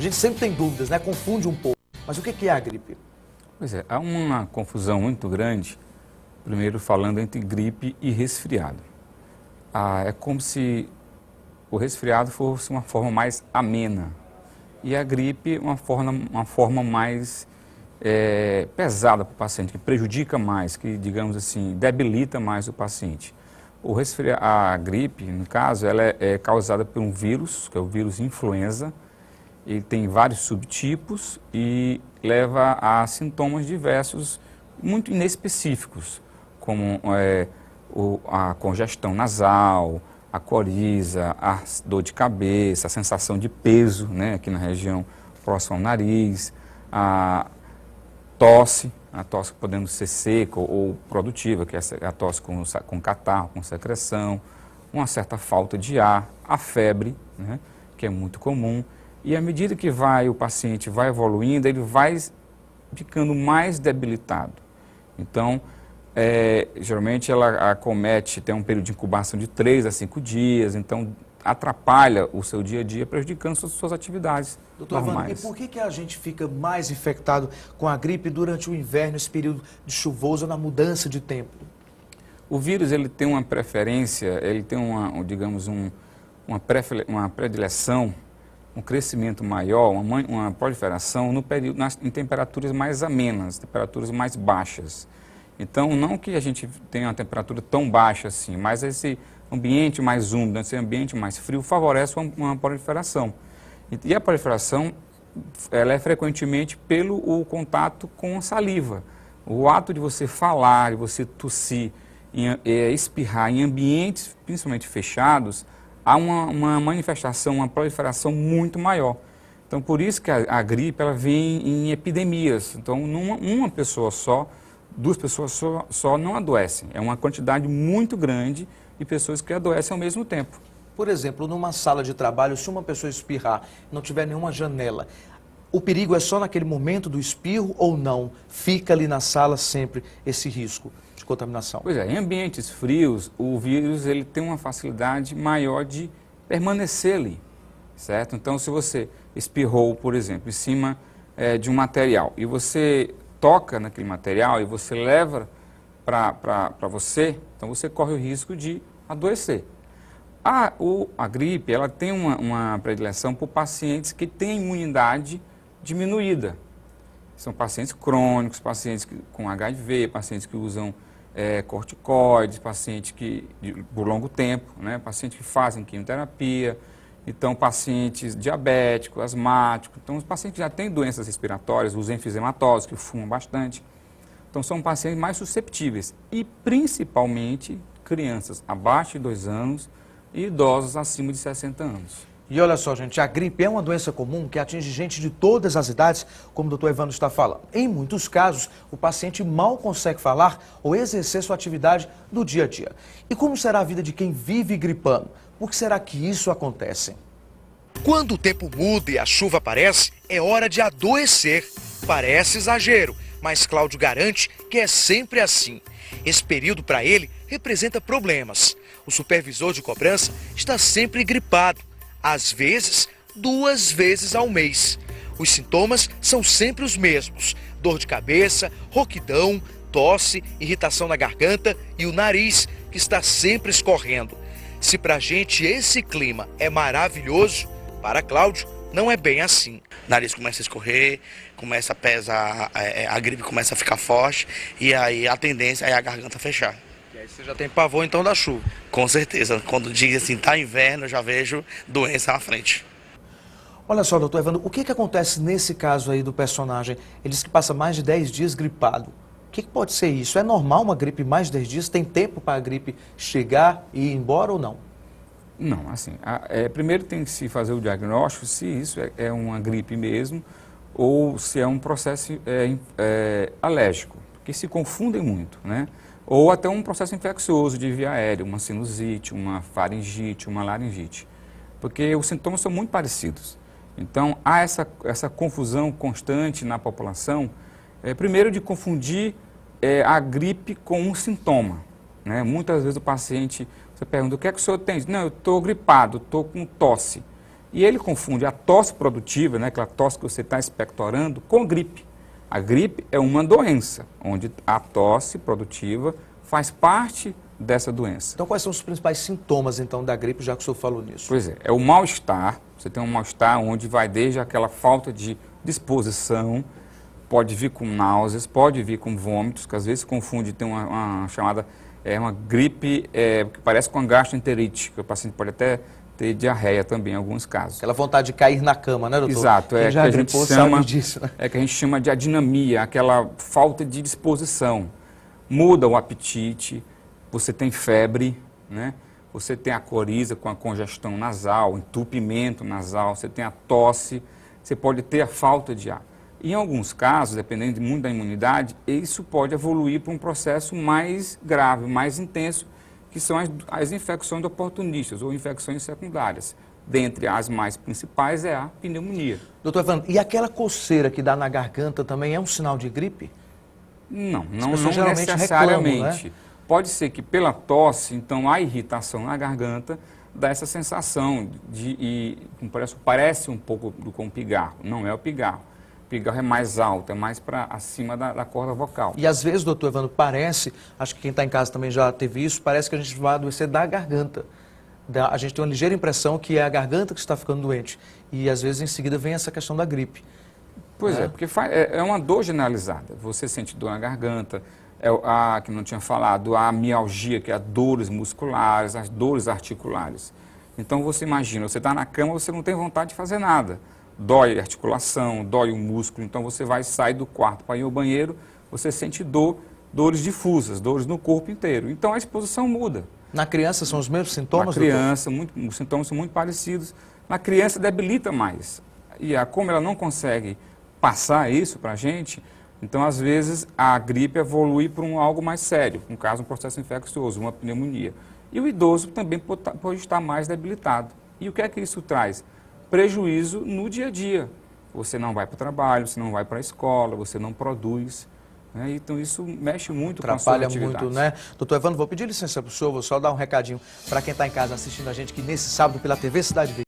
A gente sempre tem dúvidas, né? Confunde um pouco. Mas o que é a gripe? Pois é, há uma confusão muito grande, primeiro falando entre gripe e resfriado. É como se o resfriado fosse uma forma mais amena e a gripe uma forma mais pesada para o paciente, que prejudica mais, que, digamos assim, debilita mais o paciente. A gripe, no caso, ela é causada por um vírus, que é o vírus influenza. Ele tem vários subtipos e leva a sintomas diversos, muito inespecíficos, como a congestão nasal, a coriza, a dor de cabeça, a sensação de peso, né, aqui na região próxima ao nariz, a tosse podendo ser seca ou produtiva, que é a tosse com catarro, com secreção, uma certa falta de ar, a febre, né, que é muito comum. E à medida que o paciente vai evoluindo, ele vai ficando mais debilitado. Então, geralmente ela tem um período de incubação de 3 a 5 dias, então atrapalha o seu dia a dia, prejudicando suas atividades Doutor normais. Evandro, e por que a gente fica mais infectado com a gripe durante o inverno, esse período de chuvoso, na mudança de tempo? O vírus ele tem uma preferência, ele tem uma predileção, um crescimento maior, uma proliferação em temperaturas mais amenas, temperaturas mais baixas. Então, não que a gente tenha uma temperatura tão baixa assim, mas esse ambiente mais úmido, esse ambiente mais frio, favorece uma proliferação. E a proliferação, ela é frequentemente pelo contato com a saliva. O ato de você falar, de você tossir, espirrar em ambientes, principalmente fechados, há uma manifestação, uma proliferação muito maior. Então, por isso que a gripe ela vem em epidemias. Então, uma pessoa só, 2 pessoas só não adoecem. É uma quantidade muito grande de pessoas que adoecem ao mesmo tempo. Por exemplo, numa sala de trabalho, se uma pessoa espirrar e não tiver nenhuma janela, o perigo é só naquele momento do espirro ou não? Fica ali na sala sempre esse risco de contaminação? Pois é, em ambientes frios, o vírus ele tem uma facilidade maior de permanecer ali, certo? Então, se você espirrou, por exemplo, em cima de um material e você toca naquele material e você leva para você, então você corre o risco de adoecer. A gripe ela tem uma predileção por pacientes que têm imunidade diminuída. São pacientes crônicos, pacientes com HIV, pacientes que usam corticoides, pacientes por longo tempo, né, pacientes que fazem quimioterapia, então pacientes diabéticos, asmáticos, então os pacientes que já têm doenças respiratórias, os enfisematosos, que fumam bastante, então são pacientes mais susceptíveis e principalmente crianças abaixo de 2 anos e idosos acima de 60 anos. E olha só, gente, a gripe é uma doença comum que atinge gente de todas as idades, como o doutor Evandro está falando. Em muitos casos, o paciente mal consegue falar ou exercer sua atividade do dia a dia. E como será a vida de quem vive gripando? Por que será que isso acontece? Quando o tempo muda e a chuva aparece, é hora de adoecer. Parece exagero, mas Cláudio garante que é sempre assim. Esse período para ele representa problemas. O supervisor de cobrança está sempre gripado. Às vezes, 2 vezes ao mês. Os sintomas são sempre os mesmos: dor de cabeça, rouquidão, tosse, irritação na garganta e o nariz, que está sempre escorrendo. Se pra gente esse clima é maravilhoso, para Cláudio não é bem assim. O nariz começa a escorrer, começa a pesar, a gripe começa a ficar forte e aí a tendência é a garganta fechar. E aí você já tem pavor então da chuva? Com certeza, quando diz assim, tá inverno, eu já vejo doença na frente. Olha só, doutor Evandro, o que acontece nesse caso aí do personagem? Ele diz que passa mais de 10 dias gripado. O que pode ser isso? É normal uma gripe mais de 10 dias? Tem tempo para a gripe chegar e ir embora ou não? Não, assim, primeiro tem que se fazer o diagnóstico se isso é uma gripe mesmo ou se é um processo alérgico, porque se confundem muito, né? Ou até um processo infeccioso de via aérea, uma sinusite, uma faringite, uma laringite, porque os sintomas são muito parecidos. Então, há essa confusão constante na população, primeiro de confundir a gripe com um sintoma, né? Muitas vezes o paciente, você pergunta, o que é que o senhor tem? Não, eu estou gripado, estou com tosse. E ele confunde a tosse produtiva, né, aquela tosse que você está expectorando, com gripe. A gripe é uma doença, onde a tosse produtiva faz parte dessa doença. Então, quais são os principais sintomas, então, da gripe, já que o senhor falou nisso? Pois é o mal-estar. Você tem um mal-estar onde vai desde aquela falta de disposição, pode vir com náuseas, pode vir com vômitos, que às vezes se confunde, tem uma chamada, uma gripe que parece com gastroenterite, que o paciente pode até ter diarreia também em alguns casos. Aquela vontade de cair na cama, né, doutor? Exato, Quem já gripou sabe disso, né? É que a gente chama de adinamia, aquela falta de disposição. Muda o apetite, você tem febre, né? Você tem a coriza com a congestão nasal, entupimento nasal, você tem a tosse, você pode ter a falta de ar. Em alguns casos, dependendo muito da imunidade, isso pode evoluir para um processo mais grave, mais intenso, que são as infecções oportunistas ou infecções secundárias. Dentre as mais principais é a pneumonia. Doutor Evandro, e aquela coceira que dá na garganta também é um sinal de gripe? Não geralmente necessariamente. reclamam, né? Pode ser que pela tosse, então a irritação na garganta dá essa sensação parece um pouco com o pigarro. Não é o pigarro. O pigarro é mais alto, é mais para acima da corda vocal. E às vezes, doutor Evandro, parece, acho que quem está em casa também já teve isso, parece que a gente vai adoecer da garganta. A gente tem uma ligeira impressão que é a garganta que está ficando doente. E às vezes em seguida vem essa questão da gripe. Pois é, porque é uma dor generalizada. Você sente dor na garganta, que não tinha falado, a mialgia, que é as dores musculares, as dores articulares. Então você imagina, você está na cama, você não tem vontade de fazer nada. Dói a articulação, dói o músculo, então você vai sair do quarto para ir ao banheiro, você sente dores difusas, dores no corpo inteiro. Então a exposição muda. Na criança são os mesmos sintomas, doutor? Na criança, os sintomas são muito parecidos. Na criança debilita mais. E como ela não consegue passar isso para a gente, então às vezes a gripe evolui para algo mais sério, no caso um processo infeccioso, uma pneumonia. E o idoso também pode estar mais debilitado. E o que é que isso traz? Prejuízo no dia a dia. Você não vai para o trabalho, você não vai para a escola, você não produz. Né? Então isso mexe muito com a sua atividade. Atrapalha muito, né? Doutor Evandro, vou pedir licença para o senhor, vou só dar um recadinho para quem está em casa assistindo a gente, que nesse sábado pela TV Cidade Verde.